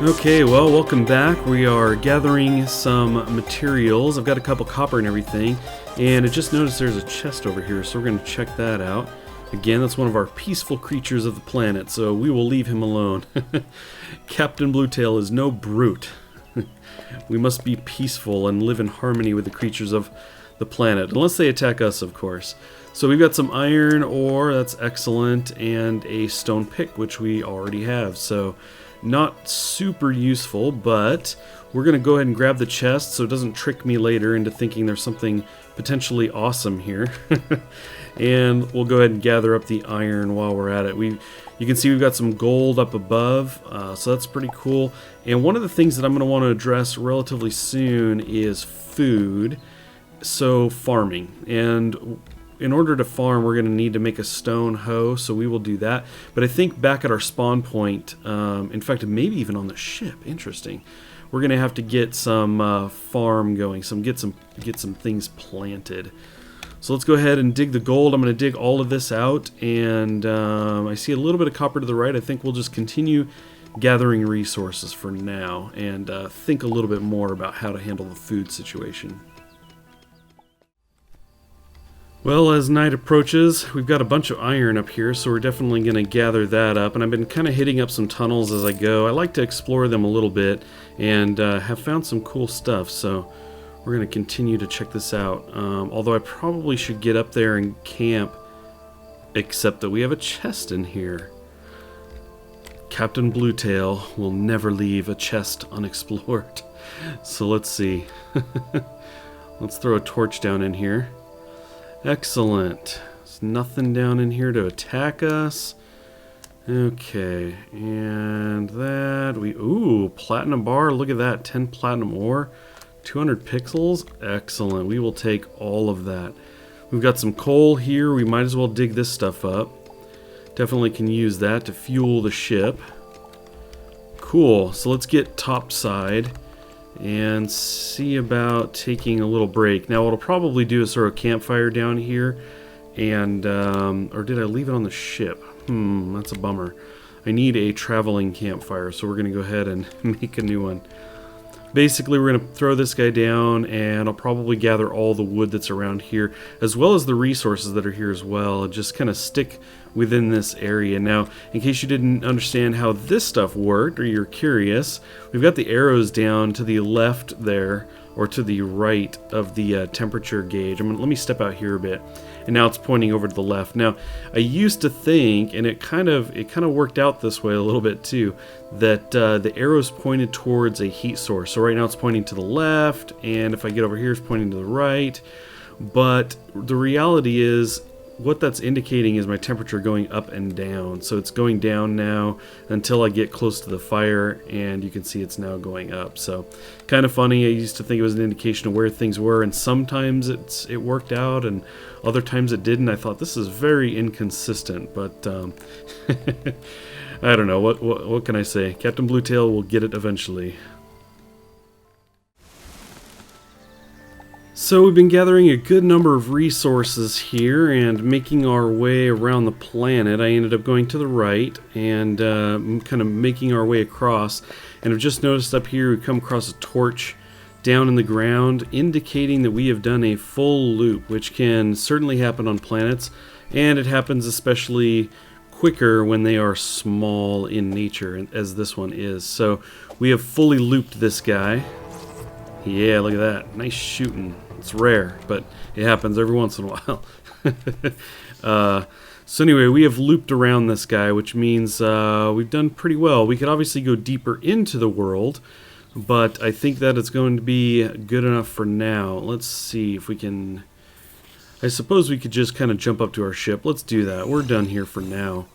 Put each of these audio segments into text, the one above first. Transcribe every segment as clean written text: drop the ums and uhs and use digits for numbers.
Okay, well, welcome back. We are gathering some materials. I've got a couple copper and everything, and I just noticed there's a chest over here, so we're going to check that out. Again, that's one of our peaceful creatures of the planet, so we will leave him alone. Captain Bluetail is no brute. We must be peaceful and live in harmony with the creatures of the planet, unless they attack us, of course. So we've got some iron ore, that's excellent, and a stone pick, which we already have, so not super useful, but we're going to go ahead and grab the chest so it doesn't trick me later into thinking there's something potentially awesome here. And we'll go ahead and gather up the iron while we're at it. You can see we've got some gold up above, so that's pretty cool. And one of the things that I'm going to want to address relatively soon is food, so farming. And in order to farm, we're going to need to make a stone hoe, so we will do that. But I think back at our spawn point, in fact, maybe even on the ship, interesting, we're going to have to get some farm going, get some things planted. So let's go ahead and dig the gold. I'm going to dig all of this out, and I see a little bit of copper to the right. I think we'll just continue gathering resources for now and think a little bit more about how to handle the food situation. Well, as night approaches, we've got a bunch of iron up here, so we're definitely going to gather that up. And I've been kind of hitting up some tunnels as I go. I like to explore them a little bit and have found some cool stuff, so we're going to continue to check this out. Although I probably should get up there and camp, except that we have a chest in here. Captain Bluetail will never leave a chest unexplored. So let's see. Let's throw a torch down in here. Excellent. There's nothing down in here to attack us. Okay, and that ooh, platinum bar, look at that, 10 platinum ore, 200 pixels, excellent. We will take all of that. We've got some coal here, we might as well dig this stuff up. Definitely can use that to fuel the ship. Cool, so let's get topside and see about taking a little break. Now what I'll probably do is throw a campfire down here, and or did I leave it on the ship? That's a bummer. I need a traveling campfire, so we're going to go ahead and make a new one. Basically, we're going to throw this guy down, and I'll probably gather all the wood that's around here, as well as the resources that are here as well, and just kind of stick within this area. Now, in case you didn't understand how this stuff worked, or you're curious, we've got the arrows down to the left there, or to the right of the temperature gauge. Let me step out here a bit, and now it's pointing over to the left. Now, I used to think, and it kind of worked out this way a little bit too, that the arrows pointed towards a heat source. So right now it's pointing to the left, and if I get over here, it's pointing to the right. But the reality is, what that's indicating is my temperature going up and down. So it's going down now until I get close to the fire, and you can see it's now going up. So kind of funny. I used to think it was an indication of where things were, and sometimes it worked out, and other times it didn't. I thought this is very inconsistent, but I don't know. What can I say? Captain Bluetail will get it eventually. So we've been gathering a good number of resources here and making our way around the planet. I ended up going to the right and kind of making our way across. And I've just noticed up here we come across a torch down in the ground, indicating that we have done a full loop, which can certainly happen on planets, and it happens especially quicker when they are small in nature, as this one is. So we have fully looped this guy. Yeah, look at that. Nice shooting. It's rare, but it happens every once in a while. So anyway, we have looped around this guy, which means we've done pretty well. We could obviously go deeper into the world, but I think that it's going to be good enough for now. Let's see if we can... I suppose we could just kind of jump up to our ship. Let's do that. We're done here for now.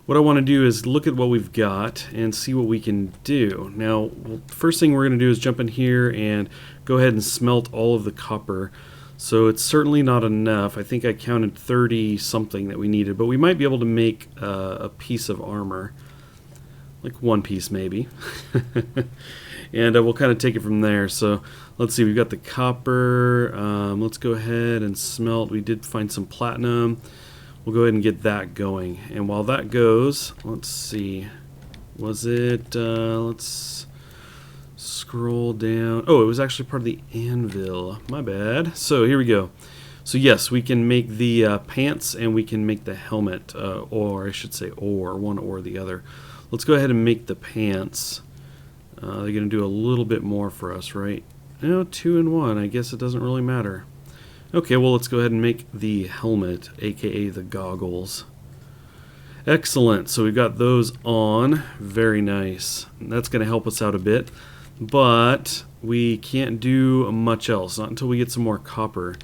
What I want to do is look at what we've got and see what we can do. Now, first thing we're going to do is jump in here and go ahead and smelt all of the copper. So it's certainly not enough. I think I counted 30 something that we needed, but we might be able to make a piece of armor. like one piece maybe. And we'll kind of take it from there. So let's see, we've got the copper. Let's go ahead and smelt. We did find some platinum. We'll go ahead and get that going. And while that goes, let's see, was it, let's scroll down. Oh, it was actually part of the anvil. My bad. So here we go. So yes, we can make the pants and we can make the helmet, or I should say one or the other. Let's go ahead and make the pants. They're going to do a little bit more for us, right? No, 2 and 1. I guess it doesn't really matter. Okay, well, let's go ahead and make the helmet, aka the goggles. Excellent. So we've got those on. Very nice. That's going to help us out a bit, but we can't do much else, not until we get some more copper.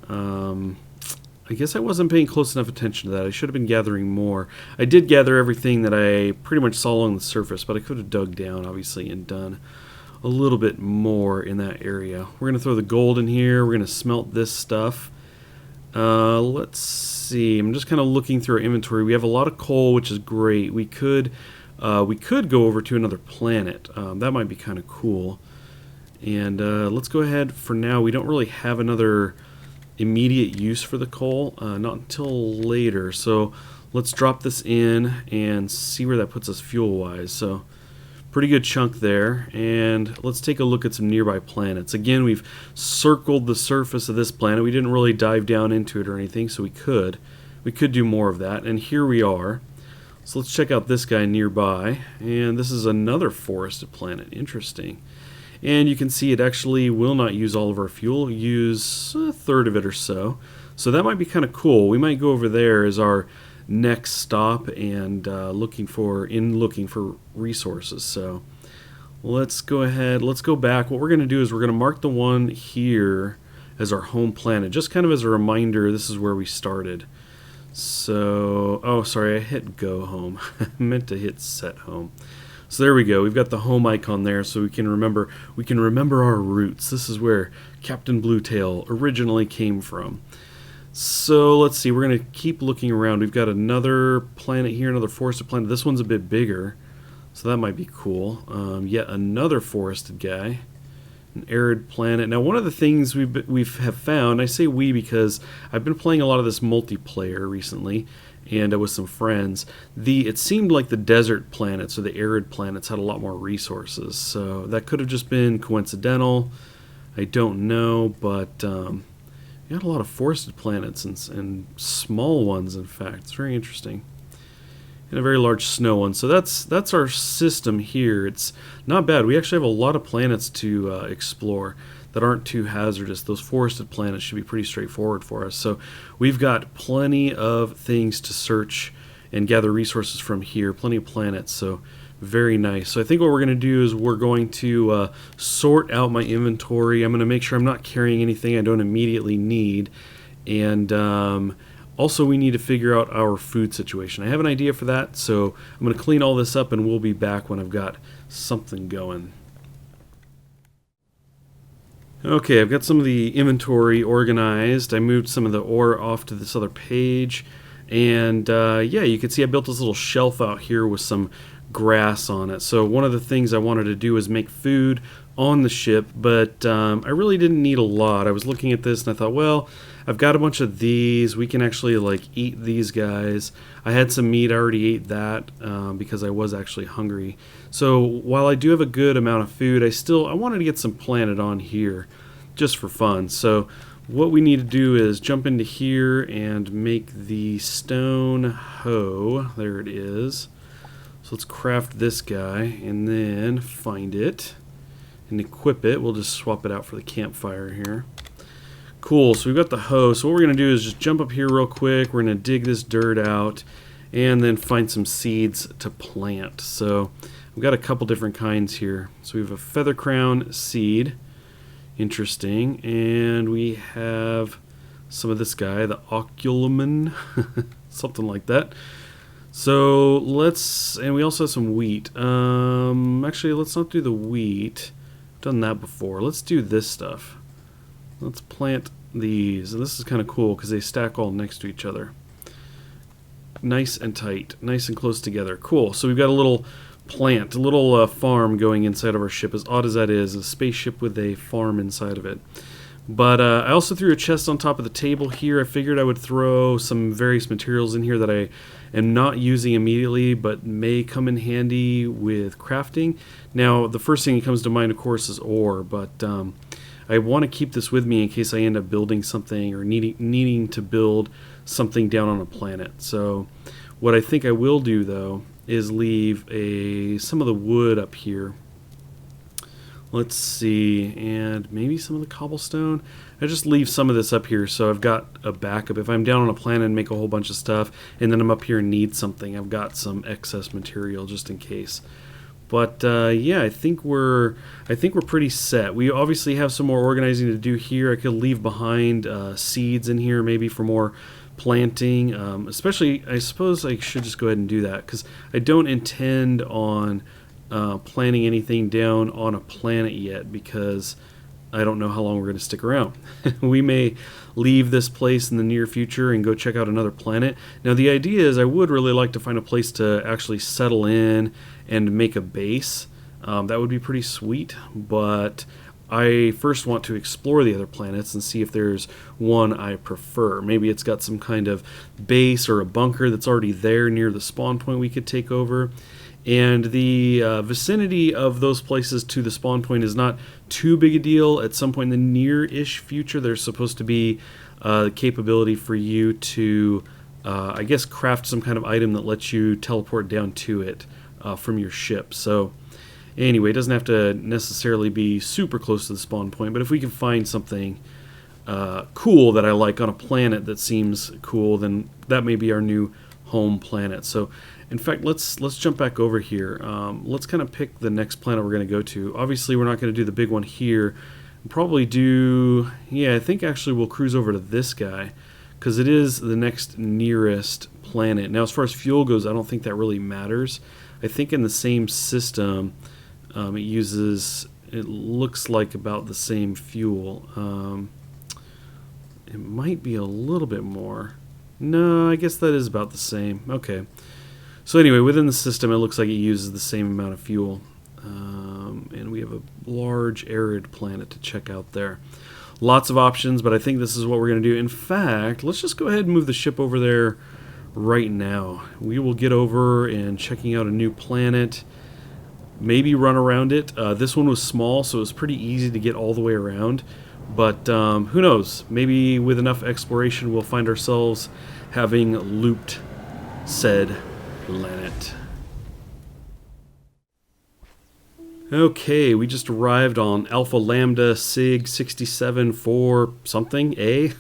I guess I wasn't paying close enough attention to that. I should have been gathering more. I did gather everything that I pretty much saw along the surface, but I could have dug down, obviously, and done a little bit more in that area. We're going to throw the gold in here. We're going to smelt this stuff. Let's see. I'm just kind of looking through our inventory. We have a lot of coal, which is great. We could go over to another planet. That might be kind of cool. And let's go ahead. For now, we don't really have another immediate use for the coal, not until later. So let's drop this in and see where that puts us fuel-wise. So pretty good chunk there. And let's take a look at some nearby planets. Again, we've circled the surface of this planet. We didn't really dive down into it or anything, so we could do more of that. And here we are. So let's check out this guy nearby. And this is another forested planet. Interesting. And you can see it actually will not use all of our fuel. It'll use a third of it or so. So that might be kind of cool. We might go over there as our next stop and looking for resources. So let's go ahead. Let's go back. What we're going to do is we're going to mark the one here as our home planet, just kind of as a reminder. This is where we started. So, oh, sorry, I hit go home. I meant to hit set home. So there we go. We've got the home icon there, so we can remember our roots. This is where Captain Bluetail originally came from. So let's see. We're going to keep looking around. We've got another planet here, another forested planet. This one's a bit bigger, so that might be cool. Yet another forested guy, an arid planet. Now, one of the things we have found, I say we because I've been playing a lot of this multiplayer recently, and with some friends. It seemed like the desert planets or the arid planets had a lot more resources, so that could have just been coincidental. I don't know, but we had a lot of forested planets and small ones, in fact. It's very interesting. And a very large snow one. So that's our system here. It's not bad. We actually have a lot of planets to explore that aren't too hazardous. Those forested planets should be pretty straightforward for us. So we've got plenty of things to search and gather resources from here. Plenty of planets. So very nice. So I think what we're going to do is we're going to sort out my inventory. I'm going to make sure I'm not carrying anything I don't immediately need. And also we need to figure out our food situation. I have an idea for that. So I'm going to clean all this up and we'll be back when I've got something going. Okay, I've got some of the inventory organized. I moved some of the ore off to this other page. And yeah, you can see I built this little shelf out here with some grass on it. So one of the things I wanted to do was make food on the ship, but I really didn't need a lot. I was looking at this and I thought, well, I've got a bunch of these. We can actually like eat these guys. I had some meat. I already ate that because I was actually hungry. So while I do have a good amount of food, I wanted to get some planted on here just for fun. So what we need to do is jump into here and make the stone hoe. There it is. So let's craft this guy and then find it and equip it. We'll just swap it out for the campfire here. Cool, so we've got the hoe. So what we're going to do is just jump up here real quick. We're going to dig this dirt out and then find some seeds to plant. So we've got a couple different kinds here. So we have a feather crown seed. Interesting. And we have some of this guy, the oculumon, something like that. So and we also have some wheat. Actually, let's not do the wheat. I've done that before. Let's do this stuff. Let's plant these. And this is kind of cool because they stack all next to each other. Nice and tight. Nice and close together. Cool. So we've got a little plant, a little farm going inside of our ship, as odd as that is, a spaceship with a farm inside of it. But I also threw a chest on top of the table here. I figured I would throw some various materials in here that I am not using immediately, but may come in handy with crafting. Now, the first thing that comes to mind, of course, is ore, but I want to keep this with me in case I end up building something or needing to build something down on a planet. So what I think I will do, though, is leave some of the wood up here. Let's see, and maybe some of the cobblestone. I just leave some of this up here so I've got a backup. If I'm down on a planet and make a whole bunch of stuff, and then I'm up here and need something, I've got some excess material just in case. But yeah, I think we're pretty set. We obviously have some more organizing to do here. I could leave behind seeds in here, maybe for more planting. Especially, I suppose I should just go ahead and do that because I don't intend on planting anything down on a planet yet because I don't know how long we're going to stick around. We may leave this place in the near future and go check out another planet. Now the idea is I would really like to find a place to actually settle in and make a base. That would be pretty sweet, but I first want to explore the other planets and see if there's one I prefer. Maybe it's got some kind of base or a bunker that's already there near the spawn point we could take over. And the vicinity of those places to the spawn point is not too big a deal. At some point in the near-ish future, there's supposed to be the capability for you to, I guess, craft some kind of item that lets you teleport down to it from your ship. So anyway, it doesn't have to necessarily be super close to the spawn point, but if we can find something cool that I like on a planet that seems cool, then that may be our new home planet. So in fact, let's jump back over here. Let's kind of pick the next planet we're going to go to. Obviously, we're not going to do the big one here. Probably do, yeah, I think actually we'll cruise over to this guy because it is the next nearest planet. Now, as far as fuel goes, I don't think that really matters. I think in the same system, it looks like about the same fuel. It might be a little bit more. No, I guess that is about the same. Okay. So anyway, within the system, it looks like it uses the same amount of fuel. And we have a large arid planet to check out there. Lots of options, but I think this is what we're going to do. In fact, let's just go ahead and move the ship over there right now. We will get over and checking out a new planet. Maybe run around it. This one was small, so it was pretty easy to get all the way around. But who knows? Maybe with enough exploration, we'll find ourselves having looped said planet. Okay, we just arrived on Alpha Lambda Sig 67 4 something A.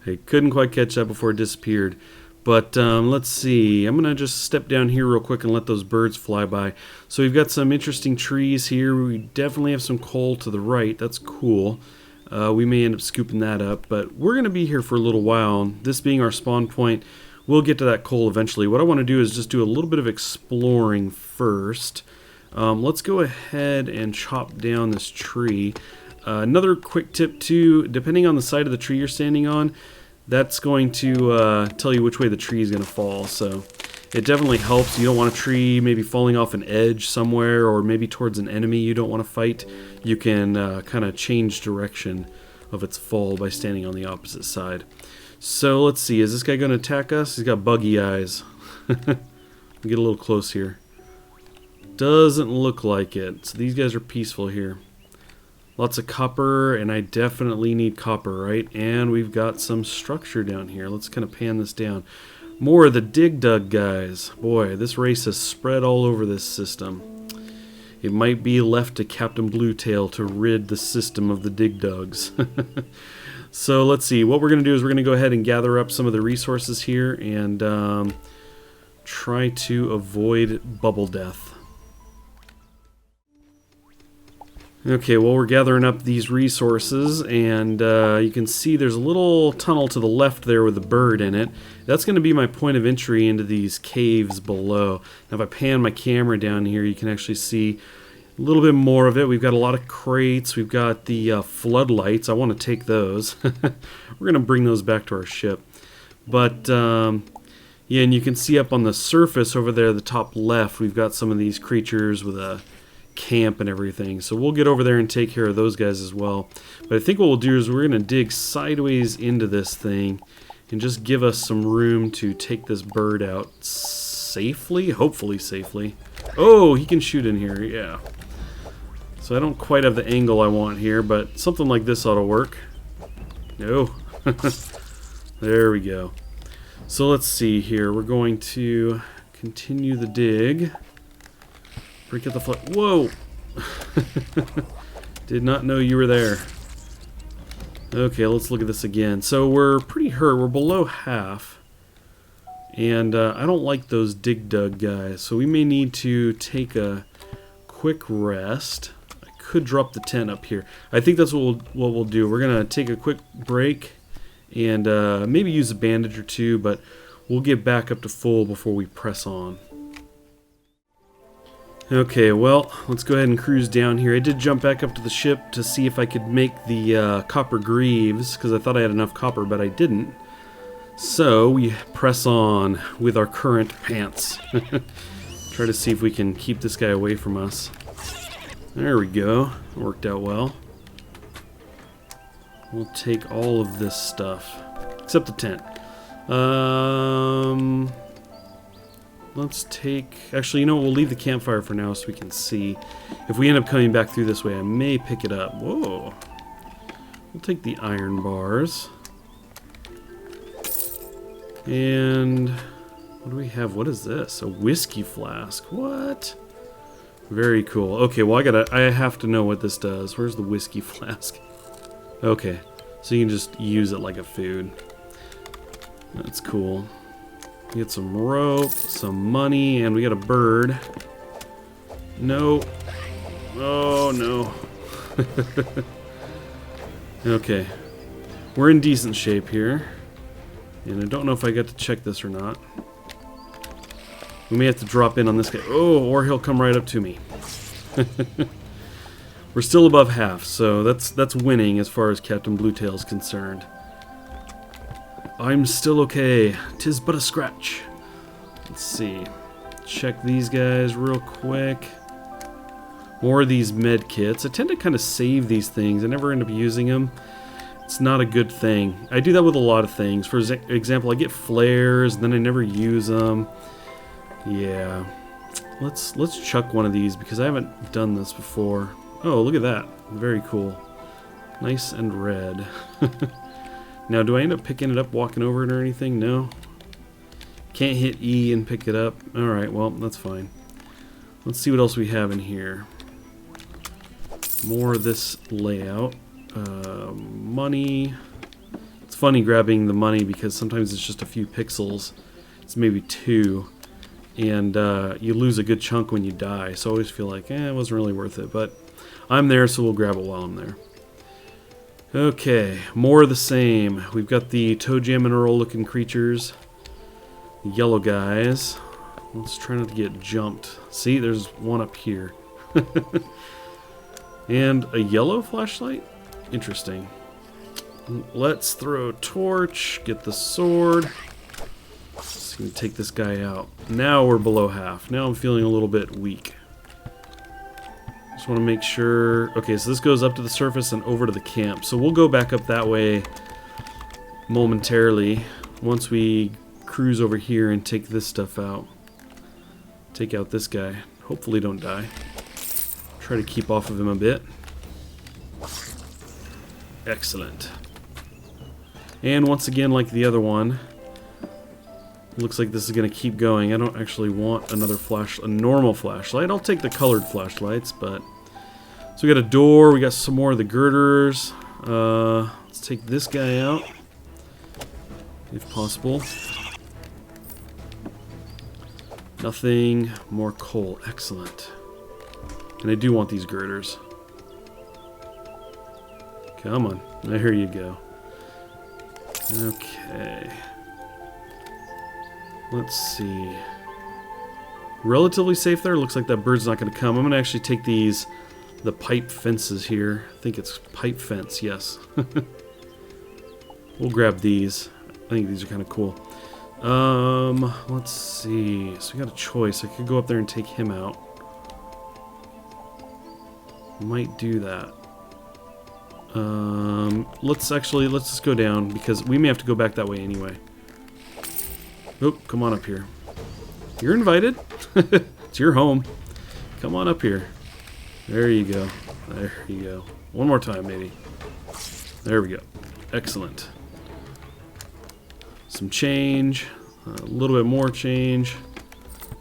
I couldn't quite catch that before it disappeared. But let's see. I'm going to just step down here real quick and let those birds fly by. So we've got some interesting trees here. We definitely have some coal to the right. That's cool. We may end up scooping that up. But we're going to be here for a little while. This being our spawn point, we'll get to that coal eventually. What I want to do is just do a little bit of exploring first. Let's go ahead and chop down this tree. Another quick tip too, depending on the side of the tree you're standing on, that's going to tell you which way the tree is going to fall. So it definitely helps. You don't want a tree maybe falling off an edge somewhere or maybe towards an enemy you don't want to fight. You can kind of change direction of its fall by standing on the opposite side. So let's see, is this guy going to attack us? He's got buggy eyes. Get a little close here. Doesn't look like it. So these guys are peaceful here. Lots of copper, and I definitely need copper, right? And we've got some structure down here. Let's kind of pan this down. More of the dig dug guys. Boy, this race has spread all over this system. It might be left to Captain Bluetail to rid the system of the dig dugs. So let's see. What we're going to do is we're going to go ahead and gather up some of the resources here and try to avoid bubble death. Okay, well, we're gathering up these resources, and you can see there's a little tunnel to the left there with a bird in it. That's going to be my point of entry into these caves below. Now, if I pan my camera down here, you can actually see a little bit more of it. We've got a lot of crates. We've got the floodlights. I want to take those. We're going to bring those back to our ship. But, Yeah, and you can see up on the surface over there, the top left, we've got some of these creatures with a camp and everything. So we'll get over there and take care of those guys as well. But I think what we'll do is we're going to dig sideways into this thing and just give us some room to take this bird out safely, hopefully safely. Oh, he can shoot in here, yeah. So I don't quite have the angle I want here, but something like this ought to work. No. There we go. So let's see here. We're going to continue the dig. Break up the foot. Whoa! Did not know you were there. Okay, let's look at this again. So we're pretty hurt. We're below half. And I don't like those dig dug guys. So we may need to take a quick rest. I could drop the tent up here. I think that's what we'll do. We're going to take a quick break and maybe use a bandage or two, but we'll get back up to full before we press on. Okay, well, let's go ahead and cruise down here. I did jump back up to the ship to see if I could make the copper greaves, because I thought I had enough copper, but I didn't. So we press on with our current pants. Try to see if we can keep this guy away from us. There we go. Worked out well. We'll take all of this stuff, except the tent. Let's take... Actually, you know what? We'll leave the campfire for now so we can see. If we end up coming back through this way, I may pick it up. Whoa. We'll take the iron bars. And... what do we have? What is this? A whiskey flask. What? Very cool. Okay, well, I have to know what this does. Where's the whiskey flask? Okay. So you can just use it like a food. That's cool. Get some rope, some money, and we got a bird. No. Oh, no. Okay. We're in decent shape here. And I don't know if I got to check this or not. We may have to drop in on this guy. Oh, or he'll come right up to me. We're still above half, so that's winning as far as Captain Bluetail is concerned. I'm still okay. 'Tis but a scratch. Let's see. Check these guys real quick. More of these med kits. I tend to kind of save these things. I never end up using them. It's not a good thing. I do that with a lot of things. For example, I get flares, and then I never use them. Yeah. Let's chuck one of these because I haven't done this before. Oh, look at that. Very cool. Nice and red. Now, do I end up picking it up, walking over it or anything? No. Can't hit E and pick it up. Alright, well, that's fine. Let's see what else we have in here. More of this layout. Money. It's funny grabbing the money because sometimes it's just a few pixels. It's maybe 2. And you lose a good chunk when you die. So I always feel like, it wasn't really worth it. But I'm there, so we'll grab it while I'm there. Okay, more of the same. We've got the toe jam and roll looking creatures. Yellow guys. Let's try not to get jumped. See, there's one up here. And a yellow flashlight? Interesting. Let's throw a torch, get the sword. Let's take this guy out. Now we're below half. Now I'm feeling a little bit weak. Just want to make sure... Okay, so this goes up to the surface and over to the camp. So we'll go back up that way momentarily once we cruise over here and take this stuff out. Take out this guy. Hopefully don't die. Try to keep off of him a bit. Excellent. And once again, like the other one, looks like this is going to keep going. I don't actually want another a normal flashlight. I'll take the colored flashlights, but... So we got a door, we got some more of the girders. Let's take this guy out, if possible. Nothing, more coal, excellent. And I do want these girders. Come on, there you go. Okay. Let's see. Relatively safe there. Looks like that bird's not going to come. I'm going to actually take these, the pipe fences here. I think it's pipe fence, yes. We'll grab these. I think these are kind of cool. Let's see. So we got a choice. I could go up there and take him out. Might do that. Let's just go down because we may have to go back that way anyway. Oh, come on up here. You're invited. It's your home. Come on up here. There you go. There you go. One more time, maybe. There we go. Excellent. Some change. A little bit more change.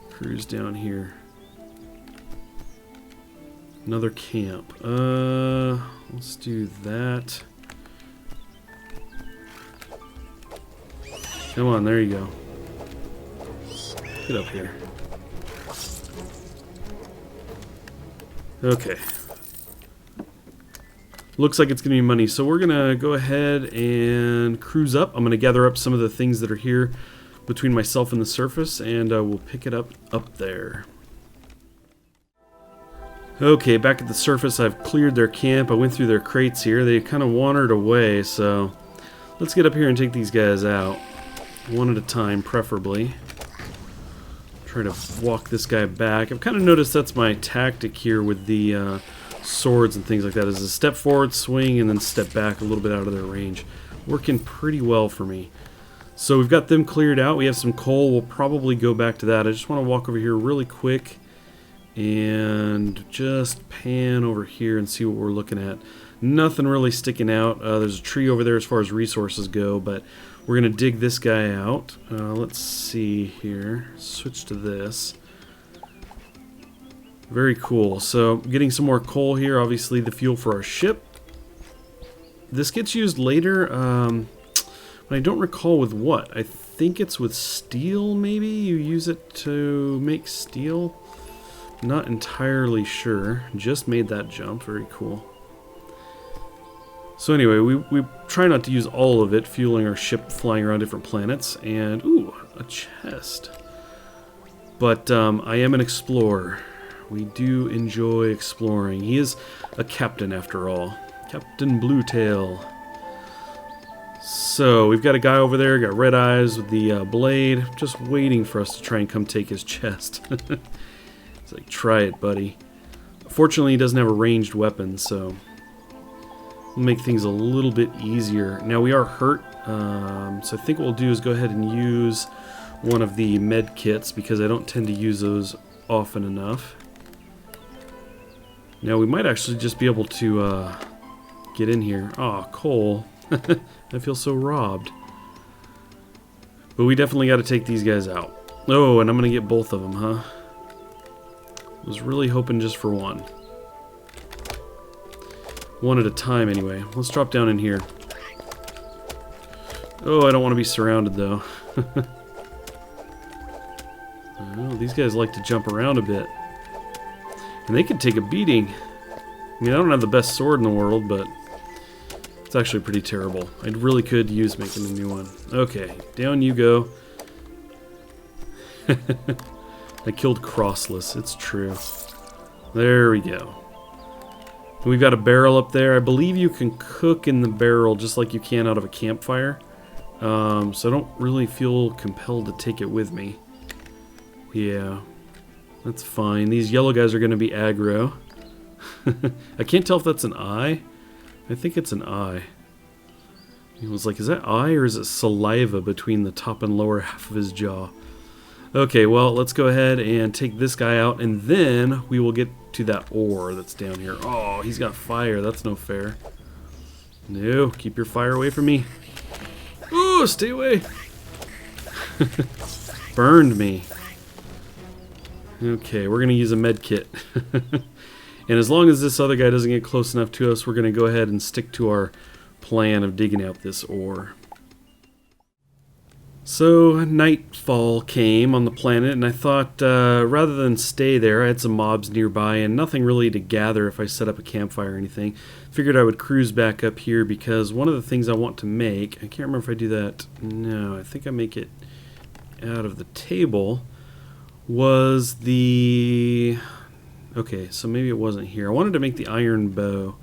Cruise down here. Another camp. Let's do that. Come on, there you go. Get up here. Okay. Looks like it's going to be money, so we're going to go ahead and cruise up. I'm going to gather up some of the things that are here between myself and the surface, and we'll pick it up there. Okay, back at the surface, I've cleared their camp. I went through their crates here. They kind of wandered away, so let's get up here and take these guys out. One at a time, preferably. Try to walk this guy back. I've kind of noticed that's my tactic here with the swords and things like that, is a step forward, swing, and then step back a little bit out of their range. Working pretty well for me. So we've got them cleared out. We have some coal. We'll probably go back to that. I just want to walk over here really quick and just pan over here and see what we're looking at. Nothing really sticking out. There's a tree over there as far as resources go, but we're going to dig this guy out. Let's see here. Switch to this. Very cool. So getting some more coal here, obviously the fuel for our ship. This gets used later, but I don't recall with what. I think it's with steel, maybe? You use it to make steel? Not entirely sure. Just made that jump. Very cool. So anyway, we try not to use all of it, fueling our ship flying around different planets. And, ooh, a chest. But I am an explorer. We do enjoy exploring. He is a captain after all. Captain Bluetail. So, we've got a guy over there, got red eyes with the blade, just waiting for us to try and come take his chest. It's like, try it, buddy. Fortunately, he doesn't have a ranged weapon, so we'll make things a little bit easier. Now, we are hurt, so I think what we'll do is go ahead and use one of the med kits, because I don't tend to use those often enough. Now, we might actually just be able to get in here. Aw, coal. I feel so robbed. But we definitely got to take these guys out. Oh, and I'm going to get both of them, huh? Was really hoping just for one. One at a time, anyway. Let's drop down in here. Oh, I don't want to be surrounded, though. Oh, these guys like to jump around a bit. And they could take a beating. I mean, I don't have the best sword in the world, but it's actually pretty terrible. I really could use making a new one. Okay, down you go. I killed Crossless, it's true. There we go. We've got a barrel up there. I believe you can cook in the barrel just like you can out of a campfire. So I don't really feel compelled to take it with me. Yeah, that's fine. These yellow guys are going to be aggro. I can't tell if that's an eye. I think it's an eye. He was like, is that eye or is it saliva between the top and lower half of his jaw? Okay, well, let's go ahead and take this guy out, and then we will get to that ore that's down here. Oh, he's got fire. That's no fair. No, keep your fire away from me. Oh, stay away. Burned me. Okay, we're going to use a med kit. And as long as this other guy doesn't get close enough to us, we're going to go ahead and stick to our plan of digging out this ore. So, nightfall came on the planet, and I thought rather than stay there, I had some mobs nearby and nothing really to gather if I set up a campfire or anything. Figured I would cruise back up here because one of the things I want to make, I can't remember if I do that, no, I think I make it out of the table, was the... Okay, so maybe it wasn't here. I wanted to make the iron bow,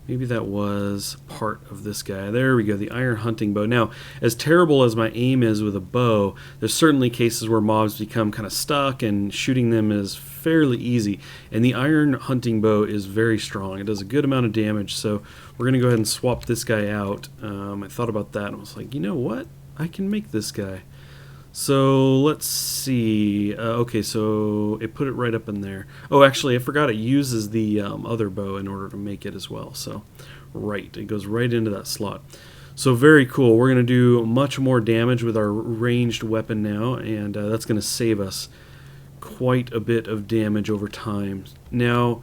Maybe that was part of this guy. There we go, the iron hunting bow. Now, as terrible as my aim is with a bow, there's certainly cases where mobs become kind of stuck and shooting them is fairly easy. And the iron hunting bow is very strong. It does a good amount of damage, so we're going to go ahead and swap this guy out. I thought about that and I was like, you know what? I can make this guy. So let's see. Okay, so it put it right up in there. Oh, actually, I forgot it uses the other bow in order to make it as well. So, right, it goes right into that slot. So very cool. We're going to do much more damage with our ranged weapon now, and that's going to save us quite a bit of damage over time. Now,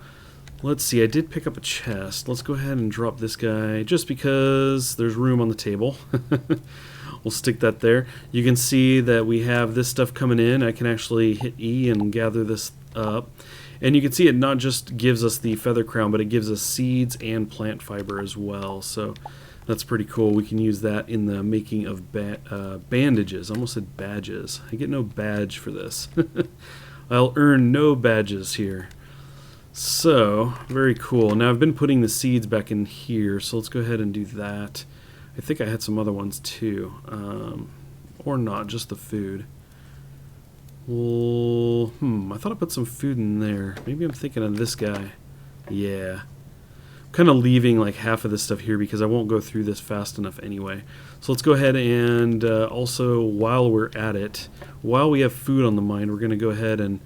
let's see. I did pick up a chest. Let's go ahead and drop this guy just because there's room on the table. We'll stick that there. You can see that we have this stuff coming in. I can actually hit E and gather this up. And you can see it not just gives us the feather crown, but it gives us seeds and plant fiber as well. So that's pretty cool. We can use that in the making of bandages. I almost said badges. I get no badge for this. I'll earn no badges here. So, very cool. Now I've been putting the seeds back in here, so let's go ahead and do that. I think I had some other ones too, or not, just the food. Well, I thought I put some food in there. Maybe I'm thinking of this guy. Yeah. I'm kind of leaving like half of this stuff here because I won't go through this fast enough anyway. So let's go ahead and also, while we're at it, while we have food on the mind, we're going to go ahead and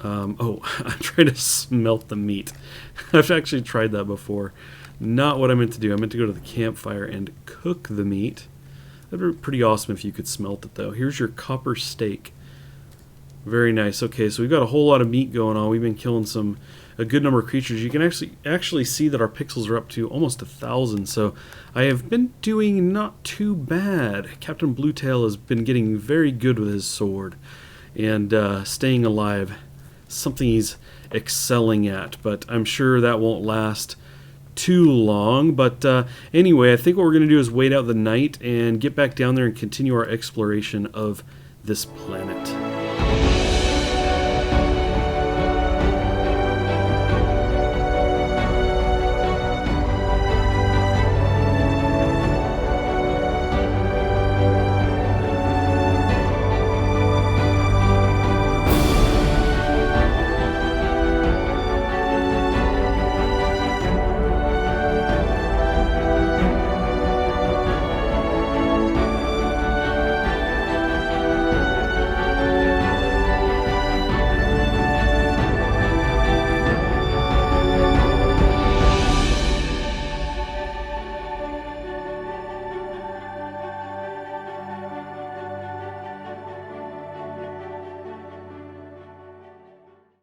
oh, I'm trying to smelt the meat. I've actually tried that before. Not what I meant to do. I meant to go to the campfire and cook the meat. That'd be pretty awesome if you could smelt it, though. Here's your copper steak. Very nice. Okay, so we've got a whole lot of meat going on. We've been killing a good number of creatures. You can actually see that our pixels are up to almost 1,000. So I have been doing not too bad. Captain Bluetail has been getting very good with his sword and staying alive. Something he's excelling at, but I'm sure that won't last too long. But anyway, I think what we're going to do is wait out the night and get back down there and continue our exploration of this planet.